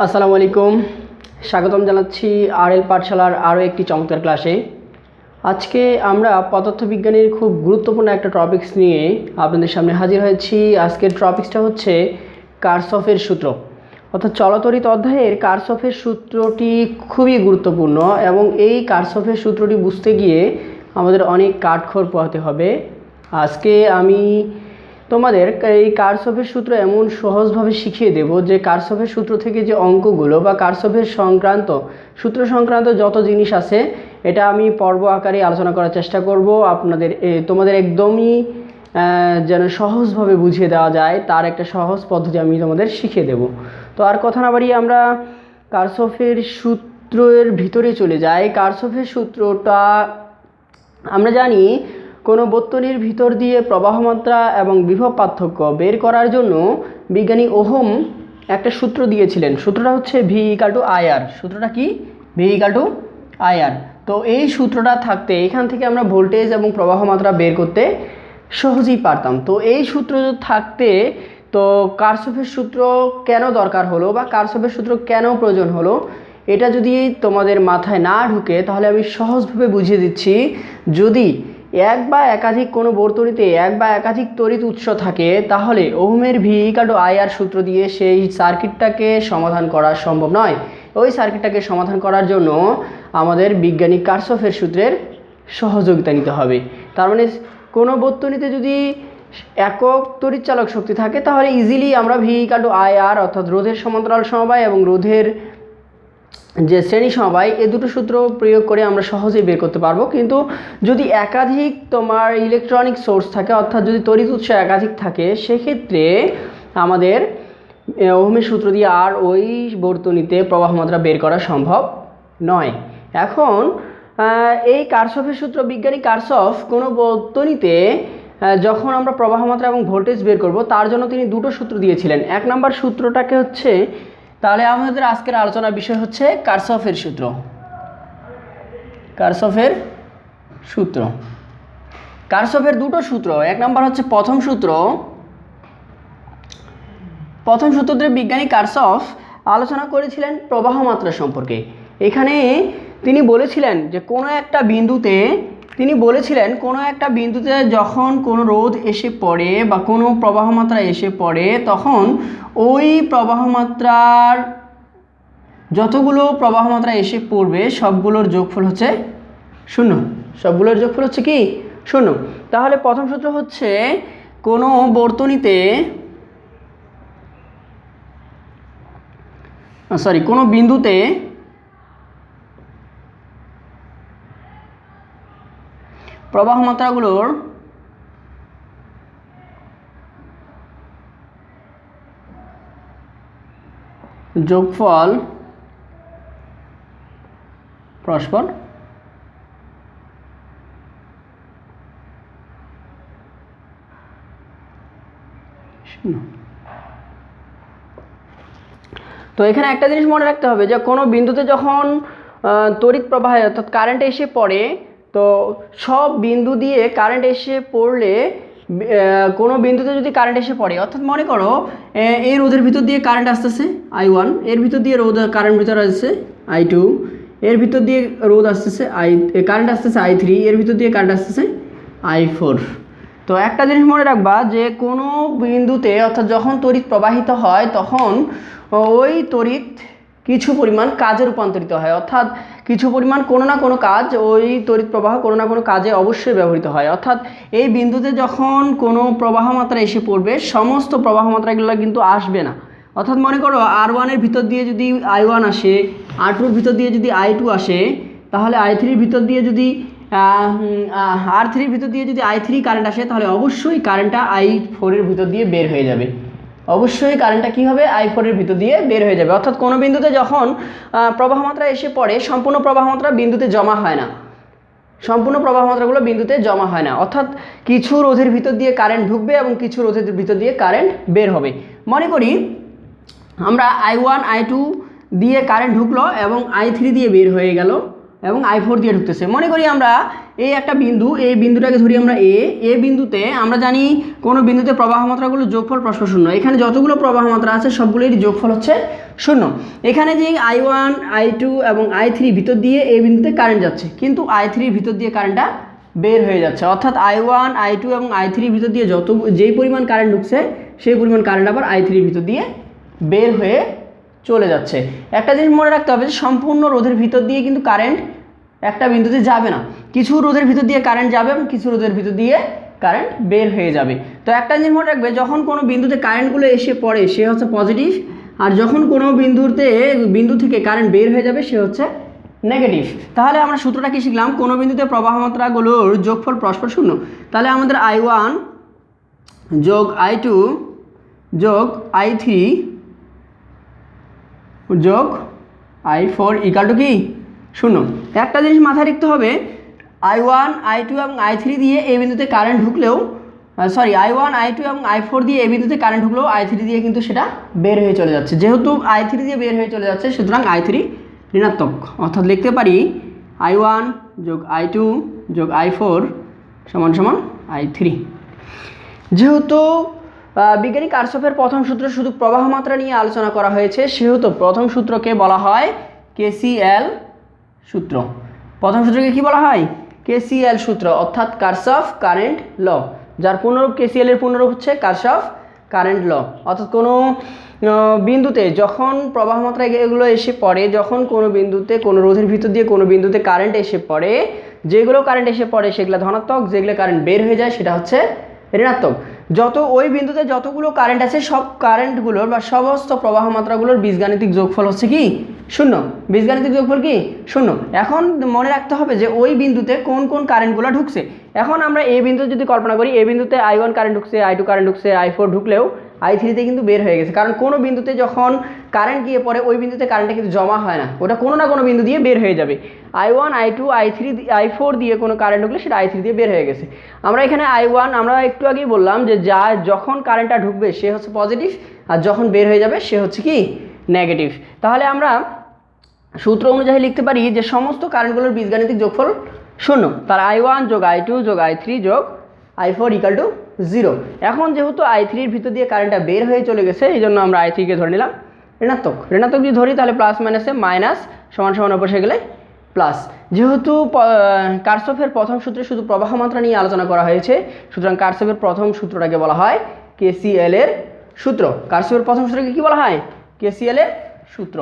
আসসালামু আলাইকুম, স্বাগতম জানাচ্ছি আরএল পাঠশালার আরও একটি চমৎকার ক্লাসে। আজকে আমরা পদার্থবিজ্ঞানের খুব গুরুত্বপূর্ণ একটা টপিকস নিয়ে আপনাদের সামনে হাজির হয়েছি। আজকের টপিকসটা হচ্ছে কারশফের সূত্র, অর্থাৎ চলতরিত অধ্যায়ের কারশফের সূত্রটি খুবই গুরুত্বপূর্ণ এবং এই কারশফের সূত্রটি বুঝতে গিয়ে আমাদের অনেক কাঠখড় পোহাতে হবে। আজকে আমি তোমাদের এই কারশফের সূত্র এমন সহজভাবে শিখিয়ে দেব যে কারশফের সূত্র থেকে যে অঙ্কগুলো বা কারশফের সূত্র সংক্রান্ত যত জিনিস আছে এটা আমি পর্ব আকারে আলোচনা করার চেষ্টা করব। তোমাদের একদমই যেন সহজভাবে বুঝিয়ে দেওয়া যায় তার একটা সহজ পদ্ধতি আমি তোমাদের শিখিয়ে দেব। তো আর কথা না বাড়িয়ে আমরা কারশফের সূত্রের ভিতরে চলে যাই। কারশফের সূত্রটা আমরা জানি, কোনো বর্তনীর ভিতর দিয়ে প্রবাহমাত্রা এবং বিভব পার্থক্য বের করার জন্য বিজ্ঞানী ওহম একটা সূত্র দিয়েছিলেন। সূত্রটা হচ্ছে V=IR। সূত্রটা কি? V=IR। তো এই সূত্রটা থাকতে এখান থেকে আমরা ভোল্টেজ এবং প্রবাহমাত্রা বের করতে সহজেই পারতাম। তো এই সূত্র থাকতে তো কারশফের সূত্র কেন দরকার হলো বা কারশফের সূত্র কেন প্রয়োজন হলো, এটা যদি তোমাদের মাথায় না ঢুকে তাহলে আমি সহজভাবে বুঝিয়ে দিচ্ছি। যদি এক বা একাধিক কোনো বর্তনীতে এক বা একাধিক তড়িৎ উৎস থাকে তাহলে ওহমের V=IR সূত্র দিয়ে সেই সার্কিটটাকে সমাধান করা সম্ভব নয়। ওই সার্কিটটাকে সমাধান করার জন্য আমাদের বৈজ্ঞানিক কারশফের সূত্রের সহযোগিতা নিতে হবে। তার মানে কোনো বর্তনীতে যদি একক তড়িৎচালক শক্তি থাকে তাহলে ইজিলি আমরা V=IR অর্থাৎ রোধের সমান্তরাল সমবায় এবং রোধের যে শ্রেণী সমবায় এই দুটো সূত্র প্রয়োগ করে আমরা সহজেই বের করতে পারবো। কিন্তু যদি একাধিক তোমার ইলেকট্রনিক সোর্স থাকে, অর্থাৎ যদি তড়িৎ উৎস একাধিক থাকে, সেক্ষেত্রে আমাদের ওহমের সূত্র দিয়ে আর ওই বর্তনীতে প্রবাহমাত্রা বের করা সম্ভব নয়। এখন এই কারশফের সূত্র, বিজ্ঞানী কারশফ কোনো বর্তনীতে যখন আমরা প্রবাহমাত্রা এবং ভোল্টেজ বের করব তার জন্য তিনি দুটো সূত্র দিয়েছিলেন। এক নম্বর সূত্রটাকে হচ্ছে, তাহলে আমাদের আজকের আলোচনার বিষয় হচ্ছে কারশফের সূত্র। কারশফের সূত্র, কারশফের দুটো সূত্র। এক নম্বর হচ্ছে প্রথম সূত্রে বিজ্ঞানী কারশফ আলোচনা করেছিলেন প্রবাহমাত্রা সম্পর্কে। এখানে তিনি বলেছিলেন যে কোনো একটা বিন্দুতে যখন কোনো রোধ এসে পড়ে বা কোনো প্রবাহমাত্রা এসে পড়ে তখন ওই প্রবাহমাত্রার যতগুলো প্রবাহমাত্রা এসে পড়বে সবগুলোর যোগফল হচ্ছে 0। সবগুলোর যোগফল হচ্ছে কি? 0। তাহলে প্রথম সূত্র হচ্ছে কোনো বিন্দুতে প্রবাহমাত্রাগুলোর যোগফল পরস্পর তো এখানে একটা জিনিস মনে রাখতে হবে যে কোনো বিন্দুতে যখন তড়িৎ প্রবাহ অর্থাৎ কারেন্ট এসে পড়ে, তো সব বিন্দু দিয়ে কারেন্ট এসে পড়লে কোনো বিন্দুতে যদি কারেন্ট এসে পড়ে, অর্থাৎ মনে করো এই রোধের ভিতর দিয়ে কারেন্ট আসতেছে I1, এর ভিতর দিয়ে কারেন্ট ভিতর আসছে I2, এর ভিতর দিয়ে কারেন্ট আসতেছে I3, এর ভিতর দিয়ে কারেন্ট আসতেছে I4। তো একটা জিনিস মনে রাখবা যে কোনো বিন্দুতে অর্থাৎ যখন তড়িৎ প্রবাহিত হয় তখন ওই তড়িৎ কিছু পরিমাণ কাজে রূপান্তরিত হয়, অর্থাৎ কিছু পরিমাণ কোনো না কোনো কাজ, ওই তড়িৎ প্রবাহ কোনো না কোনো কাজে অবশ্যই ব্যবহৃত হয়। অর্থাৎ এই বিন্দুতে যখন কোনো প্রবাহমাত্রা এসে পড়বে সমস্ত প্রবাহমাত্রাগুলো কিন্তু আসবে না। অর্থাৎ মনে করো R1 এর ভিতর দিয়ে যদি I1 আসে, R2 এর ভিতর দিয়ে যদি I2 আসে, তাহলে R3 এর ভিতর দিয়ে যদি I3 কারেন্ট আসে তাহলে অবশ্যই কারেন্টটা I4 এর ভিতর দিয়ে বের হয়ে যাবে। অবশ্যই কারেন্টটা কী হবে? I4 এর ভিতর দিয়ে বের হয়ে যাবে। অর্থাৎ কোনো বিন্দুতে যখন প্রবাহমাত্রা এসে পড়ে সম্পূর্ণ প্রবাহমাত্রা বিন্দুতে জমা হয় না, সম্পূর্ণ প্রবাহমাত্রাগুলো বিন্দুতে জমা হয় না। অর্থাৎ কিছু রোধের ভিতর দিয়ে কারেন্ট ঢুকবে এবং কিছু রোধের ভিতর দিয়ে কারেন্ট বের হবে। মনে করি আমরা I1 I2 দিয়ে কারেন্ট ঢুকলো এবং I3 দিয়ে বের হয়ে গেল। এবং I4 দিয়ে ঢুকতেছে। মনে করি আমরা এই একটা বিন্দু, এই বিন্দুটাকে ধরি আমরা এ বিন্দুতে আমরা জানি কোনো বিন্দুতে প্রবাহ মাত্রাগুলো যোগফল পরস্পর শূন্য। এখানে যতগুলো প্রবাহ মাত্রা আছে সবগুলোরই যোগফল হচ্ছে শূন্য। এখানে যে I1 I2 এবং I3 ভিতর দিয়ে এই বিন্দুতে কারেন্ট যাচ্ছে, কিন্তু I3 ভিতর দিয়ে কারেন্টটা বের হয়ে যাচ্ছে, অর্থাৎ I1 I2 এবং I3 ভিতর দিয়ে যেই পরিমাণ কারেন্ট ঢুকছে সেই পরিমাণ কারেন্ট আবার I3 ভিতর দিয়ে বের হয়ে চলে যাচ্ছে। একটা জিনিস মনে রাখতে হবে যে সম্পূর্ণ রোধের ভিতর দিয়ে কিন্তু কারেন্ট একটা বিন্দুতে যাবে না, কিছু রোধের ভিতর দিয়ে কারেন্ট যাবে এবং কিছু রোধের ভিতর দিয়ে কারেন্ট বের হয়ে যাবে। তো একটা জিনিস মনে রাখবে, যখন কোনো বিন্দুতে কারেন্টগুলো এসে পড়ে সে হচ্ছে পজিটিভ, আর যখন কোনো বিন্দু থেকে কারেন্ট বের হয়ে যাবে সে হচ্ছে নেগেটিভ। তাহলে আমরা সূত্রটা কি শিখলাম, কোনো বিন্দুতে প্রবাহ মাত্রাগুলোর যোগফল পরস্পর শূন্য। তাহলে আমাদের I1 যোগ I2 যোগ I3 যোগ I4 ইকাল টু কি শূন্য। একটা জিনিস মাথায় রাখতে হবে, I1 I2 এবং I3 দিয়ে এই বিন্দুতে কারেন্ট ঢুকলেও I1 I2 এবং I4 দিয়ে এই বিন্দুতে কারেন্ট ঢুকলেও I3 দিয়ে কিন্তু সেটা বের হয়ে চলে যাচ্ছে। যেহেতু I3 দিয়ে বের হয়ে চলে যাচ্ছে সুতরাং I3 ঋণাত্মক, অর্থাৎ লিখতে পারি I1 যোগ I2 যোগ I4 সমান সমান I3। যেহেতু বিজ্ঞানী কারশফের প্রথম সূত্র শুধু প্রবাহ মাত্রা নিয়ে আলোচনা করা হয়েছে, সেহেতু প্রথম সূত্রকে বলা হয় KCL সূত্র। প্রথম সূত্রকে কি বলা হয়? KCL সূত্র, অর্থাৎ কারশফ কারেন্ট ল, যার পূর্ণরূপ KCL এর পূর্ণরূপ হচ্ছে কারশফ কারেন্ট ল। অর্থাৎ কোনো বিন্দুতে যখন প্রবাহ মাত্রা এগুলো এসে পড়ে, যখন কোনো বিন্দুতে কোনো রোধের ভিতর দিয়ে কোনো বিন্দুতে কারেন্ট এসে পড়ে, যেগুলো কারেন্ট এসে পড়ে সেগুলো ধনাত্মক, যেগুলো কারেন্ট বের হয়ে যায় সেটা হচ্ছে ঋণাত্মক। ওই বিন্দুতে যতগুলো কারেন্ট আছে সব কারেন্টগুলোর বা সমস্ত প্রবাহ মাত্রাগুলোর বীজগাণিতিক যোগফল হচ্ছে কি শূন্য। বীজগাণিতিক যোগফল কি শূন্য। এখন মনে রাখতে হবে যে ওই বিন্দুতে কোন কোন কারেন্টগুলো ঢুকছে। এখন আমরা এই বিন্দু যদি কল্পনা করি, এই বিন্দুতে I1 কারেন্ট ঢুকছে, I2 কারেন্ট ঢুকছে, I4 ঢুকলেও I3তে কিন্তু বের হয়ে গেছে, কারণ কোনো বিন্দুতে যখন কারেন্ট গিয়ে পড়ে ওই বিন্দুতে কারেন্টটা কিন্তু জমা হয় না, ওটা কোনো না কোনো বিন্দু দিয়ে বের হয়ে যাবে। I1 I2 I3 I4 দিয়ে কোনো কারেন্ট ঢুকলে সেটা I3 দিয়ে বের হয়ে গেছে। আমরা এখানে I1 আমরা একটু আগেই বললাম যে যখন কারেন্টটা ঢুকবে সে হচ্ছে পজিটিভ, আর যখন বের হয়ে যাবে সে হচ্ছে কি নেগেটিভ। তাহলে আমরা সূত্র অনুযায়ী লিখতে পারি যে সমস্ত কারেন্টগুলোর বীজগাণিতিক যোগফল শূন্য। তার I1 যোগ I2 যোগ I3 যোগ I4 ইকাল টু 0। এখন যেহেতু I3 ভিতর দিয়ে কারেন্টটা বের হয়ে চলে গেছে, এই জন্য আমরা I3কে ধরে নিলাম ঋণাত্মক। ঋণাত্মক যদি ধরি তাহলে প্লাস মাইনাসে মাইনাস, সমান সমান অপসে গেলে প্লাস। যেহেতু কারশফের প্রথম সূত্রে শুধু প্রবাহ মাত্রা নিয়ে আলোচনা করা হয়েছে, সুতরাং কারশফের প্রথম সূত্রটাকে বলা হয় KCL এর সূত্র। কারশফের প্রথম সূত্রকে কি বলা হয়? KCL এর সূত্র।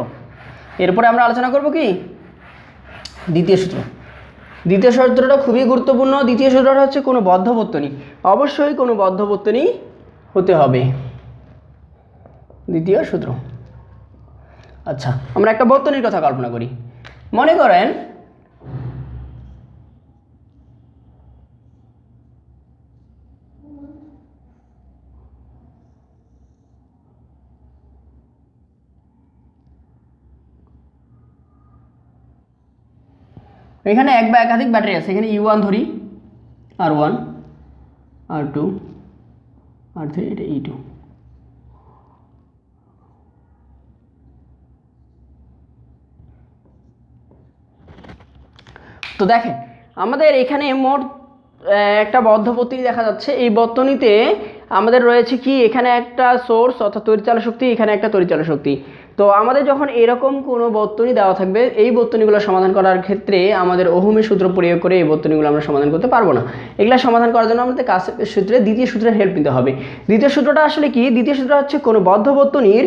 এরপরে আমরা আলোচনা করব কি দ্বিতীয় সূত্র। দ্বিতীয় সূত্রটা খুবই গুরুত্বপূর্ণ। দ্বিতীয় সূত্রটা হচ্ছে কোনো বদ্ধ বর্তনী, অবশ্যই কোনো বদ্ধ বর্তনী হতে হবে দ্বিতীয় সূত্র। আচ্ছা, আমরা একটা বর্তনীর কথা কল্পনা করি। মনে করেন এখানে এক বা একাধিক ব্যাটারি আছে। এখানে E1 ধরি, R1 R2 R3, এটা E2। তো দেখেন আমাদের এখানে মোট একটা বদ্ধ বর্তনী দেখা যাচ্ছে। এই বর্তনীতে আমাদের রয়েছে কি, এখানে একটা সোর্স অর্থাৎ তড়িৎচালক শক্তি, এখানে একটা তড়িৎচালক শক্তি। তো আমাদের যখন এরকম কোনো বর্তনী দেওয়া থাকবে, এই বর্তনীগুলো সমাধান করার ক্ষেত্রে আমাদের ওহমের সূত্র প্রয়োগ করে এই বর্তনীগুলো আমরা সমাধান করতে পারবো না। এগুলো সমাধান করার জন্য আমাদের কারশফের সূত্রে দ্বিতীয় সূত্রের হেল্প নিতে হবে। দ্বিতীয় সূত্রটা আসলে কি? দ্বিতীয় সূত্রটা হচ্ছে কোনো বদ্ধ বর্তনীর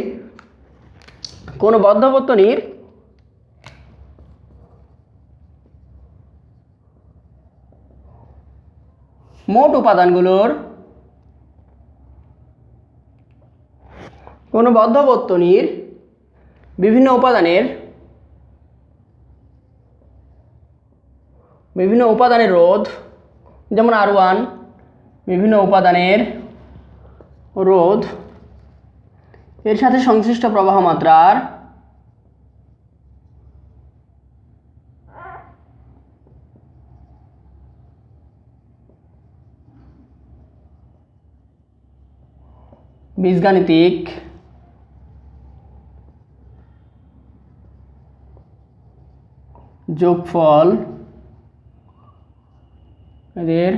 মোট উপাদানগুলোর, কোনো বদ্ধ বর্তনীর বিভিন্ন উপাদানের রোধ, যেমন R1 বিভিন্ন উপাদানের রোধ এর সাথে সংশ্লিষ্ট প্রবাহ মাত্রার বীজগাণিতিক যোগফল এদের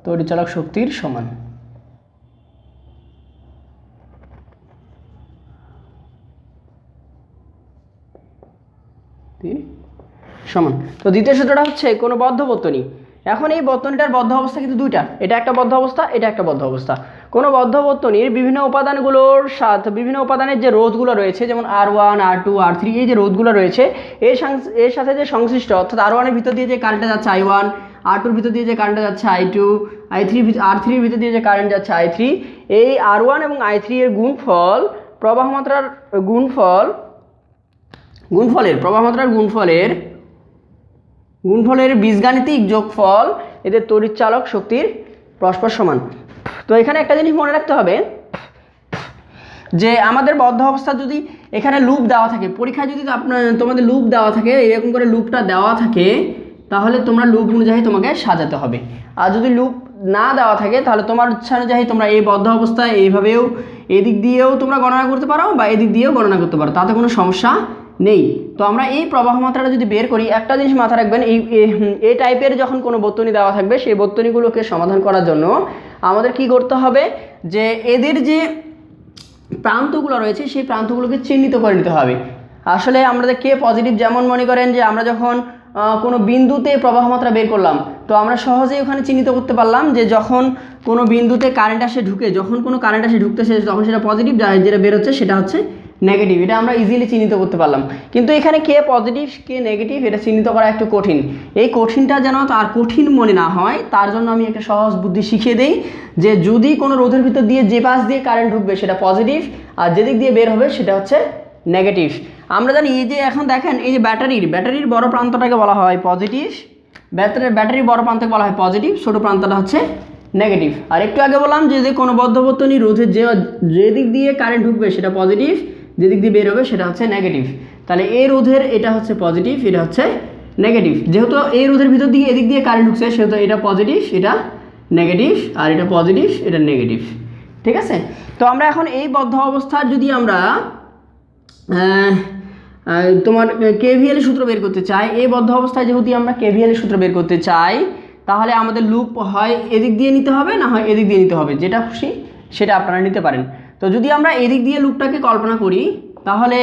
তড়িৎচালক শক্তির সমান। সমান। তো দ্বিতীয় সূত্রটা হচ্ছে কোনো বদ্ধ বর্তনী। এখন এই বর্তনীটার বদ্ধ অবস্থা কিন্তু দুইটা, এটা একটা বদ্ধ অবস্থা, এটা একটা বদ্ধ অবস্থা। কোনো বদ্ধ বর্তনীর বিভিন্ন উপাদানগুলোর সাথে বিভিন্ন উপাদানের যে রোধগুলো রয়েছে, যেমন R1 R2 R3, এই যে রোধগুলো রয়েছে এর সাথে যে সংশ্লিষ্ট, অর্থাৎ R1 এর ভিতর দিয়ে যে কারেন্টটা যাচ্ছে I1, R2 এর ভিতর দিয়ে যে কারেন্টটা যাচ্ছে I2, R3 এর ভিতর দিয়ে যে কারেন্ট যাচ্ছে I3, এই R1 এবং I3 এর গুণফল প্রবাহ মাত্রার গুণফলের বীজগাণিতিক যোগফল এদের তড়িৎচালক শক্তির পরস্পর সমান। তো এখানে একটা জিনিস মনে রাখতে হবে যে আমাদের বদ্ধ অবস্থা যদি এখানে লুপ দেওয়া থাকে, পরীক্ষায় যদি তোমাদের লুপ দেওয়া থাকে, এরকম করে লুপটা দেওয়া থাকে, তাহলে তোমরা লুপ অনুযায়ী তোমাকে সাজাতে হবে। আর যদি লুপ না দেওয়া থাকে তাহলে তোমার ইচ্ছা অনুযায়ী তোমরা এই বদ্ধ অবস্থায় এইভাবেও এদিক দিয়েও তোমরা গণনা করতে পারো বা এদিক দিয়েও গণনা করতে পারো, তাতে কোনো সমস্যা নেই। তো আমরা এই প্রবাহ মাত্রাটা যদি বের করি, একটা জিনিস মাথায় রাখবেন, এই টাইপের যখন কোনো বর্তনী দেওয়া থাকবে, সেই বর্তনীগুলোকে সমাধান করার জন্য আমাদের কি করতে হবে, যে এদের যে প্রান্তগুলো রয়েছে সেই প্রান্তগুলোকে চিহ্নিত করে নিতে হবে। আসলে আমাদের কে পজিটিভ, যেমন মনে করেন যে আমরা যখন কোনো বিন্দুতে প্রবাহ মাত্রা বের করলাম, তো আমরা সহজেই ওখানে চিহ্নিত করতে পারলাম যে যখন কোনো বিন্দুতে কারেন্ট আসে ঢুকে, যখন কোনো কারেন্ট আসে ঢুকতেছে তখন সেটা পজিটিভ, যেটা বের হচ্ছে সেটা হচ্ছে নেগেটিভ। এটা আমরা ইজিলি চিহ্নিত করতে পারলাম। কিন্তু এখানে কে পজিটিভ কে নেগেটিভ এটা চিহ্নিত করা একটু কঠিন। এই কঠিনটা যেন তার কঠিন মনে না হয়, তার জন্য আমি একটা সহজ বুদ্ধি শিখিয়ে দেই, যে যদি কোনো রোধের ভিতর দিয়ে যে পাশ দিয়ে কারেন্ট ঢুকবে সেটা পজিটিভ, আর যেদিক দিয়ে বের হবে সেটা হচ্ছে নেগেটিভ। আমরা জানি এই যে এখন দেখেন, এই যে ব্যাটারির বড় প্রান্তটাকে বলা হয় পজিটিভ, ব্যাটারির বড় প্রান্তকে বলা হয় পজিটিভ, ছোটো প্রান্তটা হচ্ছে নেগেটিভ। আর একটু আগে বললাম যে কোনো বদ্ধবর্তনী রোধের যেদিক দিয়ে কারেন্ট ঢুকবে সেটা পজিটিভ, যেদিক দিয়ে বের হবে সেটা হচ্ছে নেগেটিভ। তাহলে এই রোধের এটা হচ্ছে পজিটিভ, এটা হচ্ছে নেগেটিভ। যেহেতু এই রোধের ভিতর দিয়ে এদিক দিয়ে কারেন্ট ঢুকছে, সেহেতু এটা পজিটিভ, এটা নেগেটিভ, আর এটা পজিটিভ, এটা নেগেটিভ। ঠিক আছে? তো আমরা এখন এই বদ্ধ অবস্থার যদি আমরা তোমার কেভিএল সূত্র বের করতে চাই, এই বদ্ধ অবস্থায় যেহেতু আমরা কেভিএল সূত্র বের করতে চাই, তাহলে আমাদের লুপ হয় এদিক দিয়ে নিতে হবে, না হয় এদিক দিয়ে নিতে হবে, যেটা খুশি সেটা আপনারা নিতে পারেন। তো যদি আমরা এদিক দিয়ে লুপটাকে কল্পনা করি, তাহলে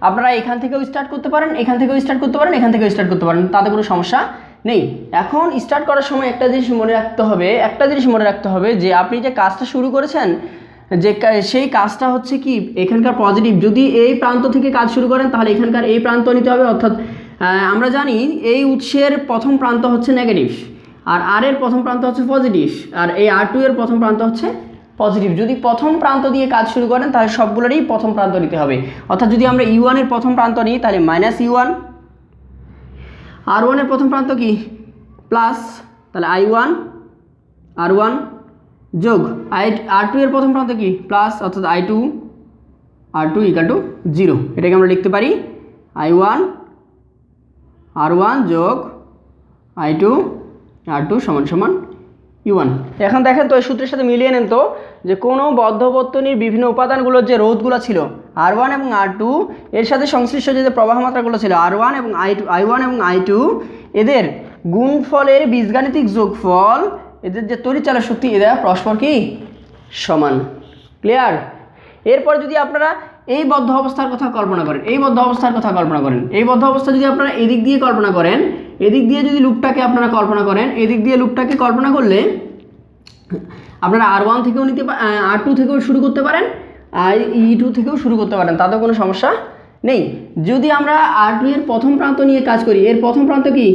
আপনারা এখান থেকেও স্টার্ট করতে পারেন, এখান থেকেও স্টার্ট করতে পারেন, এখান থেকেও স্টার্ট করতে পারেন, তাতে কোনো সমস্যা নেই। এখন স্টার্ট করার সময় একটা জিনিস মনে রাখতে হবে যে আপনি যে কাজটা শুরু করেছেন, যে সেই কাজটা হচ্ছে কি, এখানকার পজিটিভ, যদি এই প্রান্ত থেকে কাজ শুরু করেন তাহলে এখানকার এই প্রান্ত নিতে হবে। অর্থাৎ আমরা জানি এই উৎসের প্রথম প্রান্ত হচ্ছে নেগেটিভ, আর এর প্রথম প্রান্ত হচ্ছে পজিটিভ, আর এই R2 এর প্রথম প্রান্ত হচ্ছে পজিটিভ। যদি প্রথম প্রান্ত দিয়ে কাজ শুরু করেন তাহলে সবগুলোরই প্রথম প্রান্ত নিতে হবে। অর্থাৎ যদি আমরা U1 এর প্রথম প্রান্ত নিই তাহলে -U1, R1 এর প্রথম প্রান্ত কি প্লাস, তাহলে I1 R1 যোগ R2 এর প্রথম প্রান্ত কি প্লাস, অর্থাৎ I2 R2 = 0। এটাকে আমরা লিখতে পারি I1 R1 যোগ I2 R2 = U1। এখন দেখেন তো এই সূত্রের সাথে মিলিয়ে নেন তো, যে কোনো বদ্ধবর্তনীর বিভিন্ন উপাদানগুলোর যে রোধগুলো ছিল R1 এবং R2, এর সাথে সংশ্লিষ্ট যে প্রবাহ মাত্রাগুলো ছিল I1 এবং I2, এদের গুণফলের বীজগাণিতিক যোগফল, এদের যে তড়িৎচালক শক্তি, এরা পরস্পর কি সমান। ক্লিয়ার? এরপর যদি আপনারা এই বদ্ধ অবস্থার কথা কল্পনা করেন, এই বদ্ধ অবস্থা যদি আপনারা এদিক দিয়ে কল্পনা করেন, এদিক দিয়ে যদি লুপটাকে আপনারা কল্পনা করেন, এদিক দিয়ে লুপটাকে কল্পনা করলে আপনারা R1 থেকেও R2 থেকেও শুরু করতে পারেন, E2 থেকেও শুরু করতে পারেন, তাতে কোনো সমস্যা নেই। যদি আমরা R2 এর প্রথম প্রান্ত নিয়ে কাজ করি, এর প্রথম প্রান্ত কি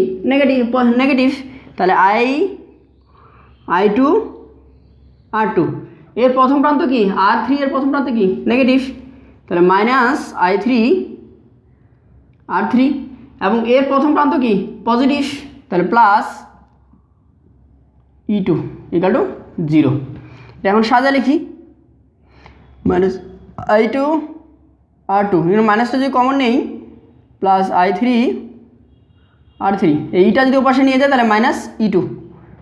নেগেটিভ, তাহলে I2 R2, এর প্রথম প্রান্ত কি R3 এর প্রথম প্রান্ত কি নেগেটিভ, তাহলে -I3 R3, এবং এর প্রথম প্রান্ত কি পজিটিভ, তাহলে প্লাস E2 = 0। এটা এখন সাজা লিখি, -I2 R2, মাইনাসটা যদি কমন নেই, প্লাস I3 R3, এইটা যদি ওপাশে নিয়ে যায় তাহলে -E2।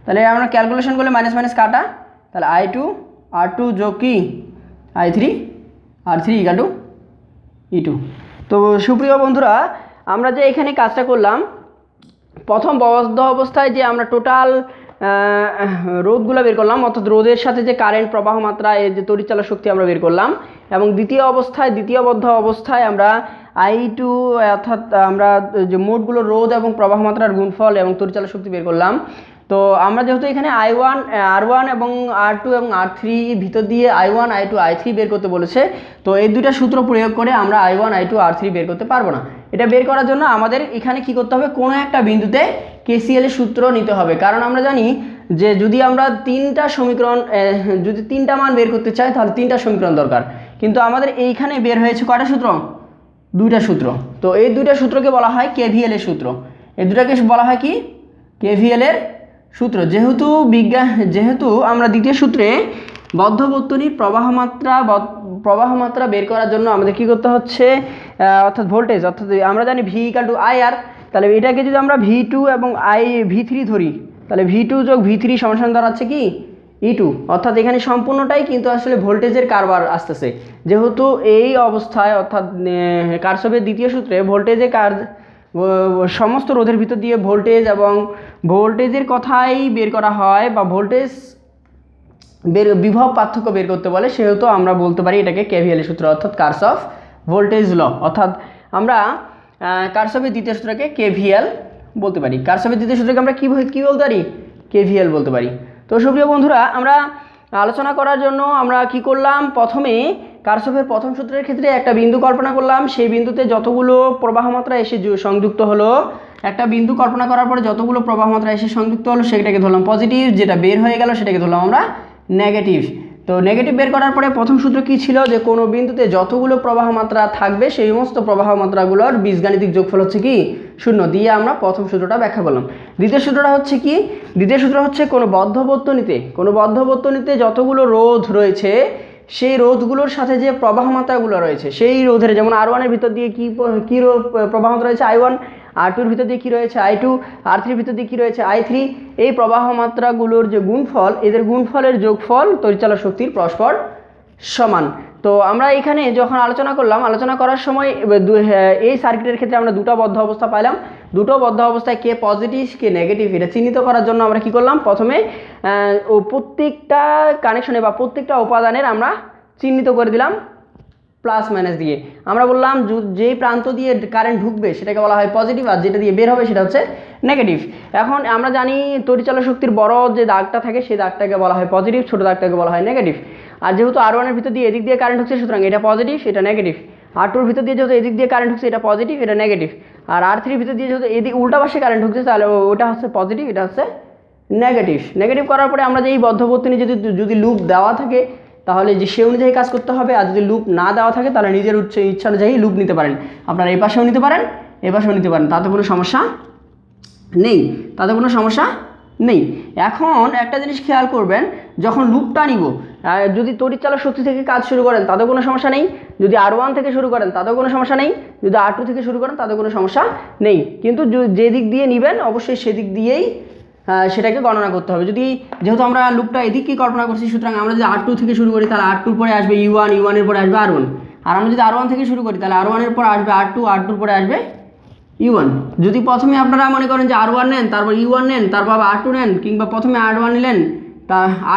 তাহলে আমরা ক্যালকুলেশন করলে মাইনাস মাইনাস কাটা, তাহলে I2 R2 যোগ কি I3 R3 = E2। তো সুপ্রিয় বন্ধুরা, আমরা যে এখানে কাজটা করলাম, প্রথম বদ্ধ অবস্থায় যে আমরা টোটাল রোধগুলো বের করলাম, অর্থাৎ রোধের সাথে যে কারেন্ট প্রবাহ মাত্রা, এই যে তড়িৎচালক শক্তি আমরা বের করলাম, এবং দ্বিতীয় বদ্ধ অবস্থায় আমরা I2 অর্থাৎ আমরা যে মোটগুলো রোধ এবং প্রবাহ মাত্রার গুণফল এবং তড়িৎচালক শক্তি বের করলাম। তো আমরা যেহেতু এখানে R1 এবং R2 এবং R3 ভিতর দিয়ে I1 I2 I3 বের করতে বলেছে, তো এই দুইটা সূত্র প্রয়োগ করে আমরা I1 I2 R3 বের করতে পারবো না। এটা বের করার জন্য আমাদের এখানে কি করতে হবে, কোনো একটা বিন্দুতে KCL এর সূত্র নিতে হবে। কারণ আমরা জানি যে যদি আমরা যদি তিনটা মান বের করতে চাই তাহলে তিনটা সমীকরণ দরকার, কিন্তু আমাদের এইখানে বের হয়েছে কয়টা সূত্র, দুইটা সূত্র। তো এই দুইটা সূত্রকে বলা হয় KVL এর সূত্র। এই দুটাকে বলা হয় কি, KVL এর সূত্র। যেহেতু আমরা দ্বিতীয় সূত্রে বদ্ধ বর্তনীর প্রবাহ মাত্রা বের করার জন্য আমাদের কি করতে হচ্ছে, অর্থাৎ ভোল্টেজ, অর্থাৎ আমরা জানি V = IR, তাহলে এটাকে যদি আমরা V2 এবং V3 ধরি, তাহলে V2 + V3 সমান দাঁড়াচ্ছে কি E2, অর্থাৎ এখানে সম্পূর্ণটাই কিন্তু আসলে ভোল্টেজের কারবার আসতেছে। যেহেতু এই অবস্থায় অর্থাৎ কারশফের দ্বিতীয় সূত্রে সমস্ত রোধের ভিতর দিয়ে ভোল্টেজ এবং ভোল্টেজের কথাই বের করা হয়, বা বিভব পার্থক্য বের করতে বলে, সেহেতু আমরা বলতে পারি এটাকে KVL এর সূত্র, অর্থাৎ কারশফ ভোল্টেজ ল, অর্থাৎ আমরা কারশফের দ্বিতীয় সূত্রকে KVL বলতে পারি। কারশফের দ্বিতীয় সূত্রকে আমরা কি বলতে পারি, KVL বলতে পারি। তো সুপ্রিয় বন্ধুরা, আমরা আলোচনা করার জন্য আমরা কি করলাম, প্রথমে কারশফের প্রথম সূত্রের ক্ষেত্রে একটা বিন্দু কল্পনা করলাম, সেই বিন্দুতে যতগুলো প্রবাহ মাত্রা এসে সংযুক্ত হলো, একটা বিন্দু কল্পনা করার পরে যতগুলো প্রবাহ মাত্রা এসে সংযুক্ত হলো সেটাকে ধরলাম পজিটিভ, যেটা বের হয়ে গেল সেটাকে ধরলাম আমরা নেগেটিভ। তো নেগেটিভ বের করার পরে প্রথম সূত্র কি ছিল, যে কোনো বিন্দুতে যতগুলো প্রবাহ মাত্রা থাকবে সেই সমস্ত প্রবাহ মাত্রাগুলোর বীজগাণিতিক যোগফল হচ্ছে কি 0, দিয়ে আমরা প্রথম সূত্রটা ব্যাখ্যা করলাম। দ্বিতীয় সূত্রটা হচ্ছে কি, দ্বিতীয় সূত্র হচ্ছে কোনো বদ্ধ বর্তনীতে যতগুলো রোধ রয়েছে সেই রোধগুলোর সাথে যে প্রবাহ মাত্রাগুলো রয়েছে, সেই রোধের, যেমন R1 এর ভিতর দিয়ে কি প্রবাহ মাত্রা রয়েছে I1, R2 এর ভিতর দিয়ে কি রয়েছে I2, R3 এর ভিতর দিয়ে কি রয়েছে I3, এই প্রবাহ মাত্রাগুলোর যে গুণফল, এদের গুণফলের যোগফল তড়িৎচালক শক্তির পরস্পর সমান। তো আমরা এখানে যখন আলোচনা করার সময় এই সার্কিটের ক্ষেত্রে আমরা দুটো বদ্ধ অবস্থা পাইলাম। দুটো বদ্ধ অবস্থায় কে পজিটিভ কে নেগেটিভ এটা চিহ্নিত করার জন্য আমরা কি করলাম, প্রথমে প্রত্যেকটা কানেকশনে বা প্রত্যেকটা উপাদানের আমরা চিহ্নিত করে দিলাম প্লাস মাইনাস দিয়ে। আমরা বললাম যেই প্রান্ত দিয়ে কারেন্ট ঢুকবে সেটাকে বলা হয় পজিটিভ, আর যেটা দিয়ে বের হবে সেটা হচ্ছে নেগেটিভ। এখন আমরা জানি তড়িৎচালক শক্তির বড় যে দাগটা থাকে সেই দাগটাকে বলা হয় পজিটিভ, ছোট দাগটাকে বলা হয় নেগেটিভ। আর যেহেতু R1 এর ভিতর দিয়ে এদিক দিয়ে কারেন্ট ঢুকছে, সুতরাং এটা পজিটিভ, এটা নেগেটিভ। R2 এর ভিতর দিয়ে যেহেতু এদিক দিয়ে কারেন্ট ঢুকছে, এটা পজিটিভ, এটা নেগেটিভ। আর R3 এর ভিতর দিয়ে যেহেতু এদিক উল্টা পাশে কারেন্ট ঢুকছে, তাহলে ওটা হচ্ছে পজিটিভ, এটা হচ্ছে নেগেটিভ করার পরে আমরা যে এই বদ্ধবর্তনী যদি লুপ দেওয়া থাকে তাহলে যে সে অনুযায়ী কাজ করতে হবে, আর যদি লুপ না দেওয়া থাকে তাহলে নিজের ইচ্ছা অনুযায়ী লুপ নিতে পারেন। আপনারা এই পাশেও নিতে পারেন, এ পাশেও নিতে পারেন, তাতে কোনো সমস্যা নেই। এখন একটা জিনিস খেয়াল করবেন, যখন লুপটা নিব, যদি তড়িৎচালক শক্তি থেকে কাজ শুরু করেন তাতেও কোনো সমস্যা নেই, যদি R1 থেকে শুরু করেন তাতেও কোনো সমস্যা নেই, যদি R2 থেকে শুরু করেন তাতেও কোনো সমস্যা নেই, কিন্তু যে দিক দিয়ে নেবেন অবশ্যই সেদিক দিয়েই সেটাকে গণনা করতে হবে। যেহেতু আমরা লুপটা এদিকই কল্পনা করছি, সুতরাং আমরা যদি R2 থেকে শুরু করি তাহলে R2 পরে আসবে U1, U1 এর পরে আসবে R1। আর আমরা যদি R1 থেকে শুরু করি তাহলে R1 এর পর আসবে R2, R2 পরে আসবে U1। যদি প্রথমে আপনারা মনে করেন যে R1 নেন, তারপর U1 নেন, তারপর R2 নেন, কিংবা প্রথমে R1 নিলেন,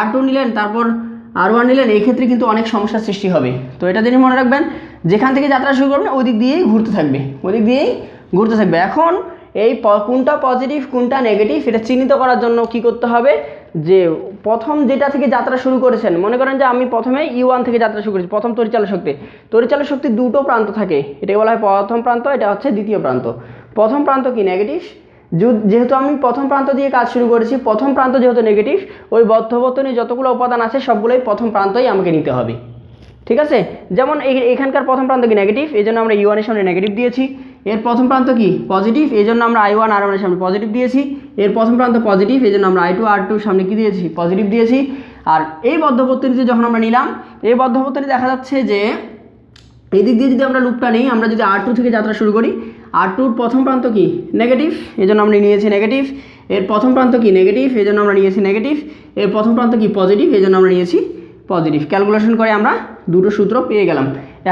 R2 নিলেন, তারপর R1 নিলেন, এই ক্ষেত্রে কিন্তু অনেক সমস্যার সৃষ্টি হবে। তো এটা জেনে মনে রাখবেন, যেখান থেকে যাত্রা শুরু করবেন ওই দিক দিয়েই ঘুরতে থাকবে। এখন এই কোনটা পজিটিভ কোনটা নেগেটিভ এটা চিহ্নিত করার জন্য কি করতে হবে, যে প্রথম যেটা থেকে যাত্রা শুরু করেছেন, মনে করেন যে আমি প্রথমে U1 থেকে যাত্রা শুরু করেছি, প্রথম তড়িৎচালক শক্তির দুটো প্রান্ত থাকে, এটাকে বলা হয় প্রথম প্রান্ত, এটা হচ্ছে দ্বিতীয় প্রান্ত। প্রথম প্রান্ত কি নেগেটিভ, যেহেতু আমি প্রথম প্রান্ত দিয়ে কাজ শুরু করেছি, প্রথম প্রান্ত যেহেতু নেগেটিভ, ওই বদ্ধবর্তনী যতগুলো উপাদান আছে সবগুলোই প্রথম প্রান্তই আমাকে নিতে হবে, ঠিক আছে। যেমন এখানকার প্রথম প্রান্ত কি নেগেটিভ, এই জন্য আমরা U1 এর সামনে নেগেটিভ দিয়েছি। এর প্রথম প্রান্ত কি পজিটিভ, এই জন্য আমরা I1 R1 এর সামনে পজিটিভ দিয়েছি। এর প্রথম প্রান্ত পজিটিভ, এই জন্য আমরা I2 R2 এর সামনে কি দিয়েছি, পজিটিভ দিয়েছি। আর এই বদ্ধবর্তনীতে যখন আমরা নিলাম, এই বদ্ধবর্তনী দেখা যাচ্ছে যে এই দিক দিয়ে যদি আমরা লুপটা নিই, আমরা যদি R2 থেকে যাত্রা শুরু করি, R2 এর প্রথম প্রান্ত কি নেগেটিভ, এই জন্য আমরা নিয়েছি নেগেটিভ। এর প্রথম প্রান্ত কি নেগেটিভ, এই জন্য আমরা নিয়েছি নেগেটিভ। এর প্রথম প্রান্ত কি পজিটিভ, এই জন্য আমরা নিয়েছি পজিটিভ। ক্যালকুলেশন করে আমরা দুটো সূত্র পেয়ে গেলাম।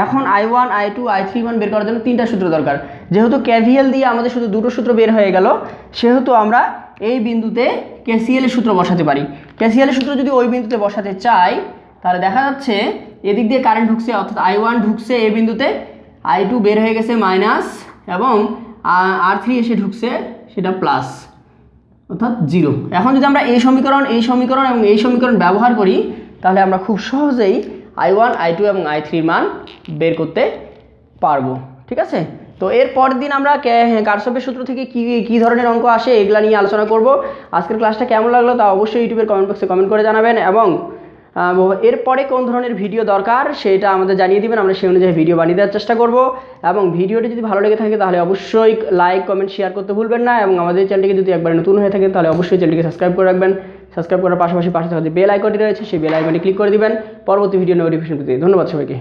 এখন I1 I2 I3 মান বের করার জন্য তিনটা সূত্র দরকার। যেহেতু KVL দিয়ে আমাদের শুধু দুটো সূত্র বের হয়ে গেল, সেহেতু আমরা এই বিন্দুতে KCL এর সূত্র বসাতে পারি। KCL এর সূত্র যদি ওই বিন্দুতে বসাতে চাই, তাহলে দেখা যাচ্ছে এদিক দিয়ে কারেন্ট ঢুকছে, অর্থাৎ I1 ঢুকছে এই বিন্দুতে, I2 বের হয়ে গেছে মাইনাস, এবং R3 এসে ঢুকছে, সেটা প্লাস, অর্থাৎ 0। এখন যদি আমরা এই সমীকরণ এবং এই সমীকরণ ব্যবহার করি, তাহলে আমরা খুব সহজেই I1 I2 এবং I3 মান বের করতে পারবো। ঠিক আছে, তো এর পরের দিন আমরা কারশফের সূত্র থেকে কি ধরনের অঙ্ক আসে এগুলা নিয়ে আলোচনা করব। আজকের ক্লাসটা কেমন লাগলো তা অবশ্যই ইউটিউবের কমেন্ট বক্সে কমেন্ট করে জানাবেন, এবং এরপরে কোন ধরনের ভিডিও দরকার সেটা আমাদের জানিয়ে দিবেন, আমরা সেই অনুযায়ী ভিডিও বানিয়ে দেওয়ার চেষ্টা করব। এবং ভিডিওটি যদি ভালো লেগে থাকে তাহলে অবশ্যই লাইক কমেন্ট শেয়ার করতে ভুলবেন না, এবং আমাদের চ্যানেলটিকে যদি একবার নতুন হয়ে থাকেন তাহলে অবশ্যই চ্যানেলটিকে সাবস্ক্রাইব করে রাখবেন। সাবস্ক্রাইব করার পাশাপাশি পাশে থাকা যে বেল আইকনটি রয়েছে সেই বেল আইকনটি ক্লিক করে দিবেন পরবর্তী ভিডিও নোটিফিকেশন পেতে। ধন্যবাদ সবাইকে।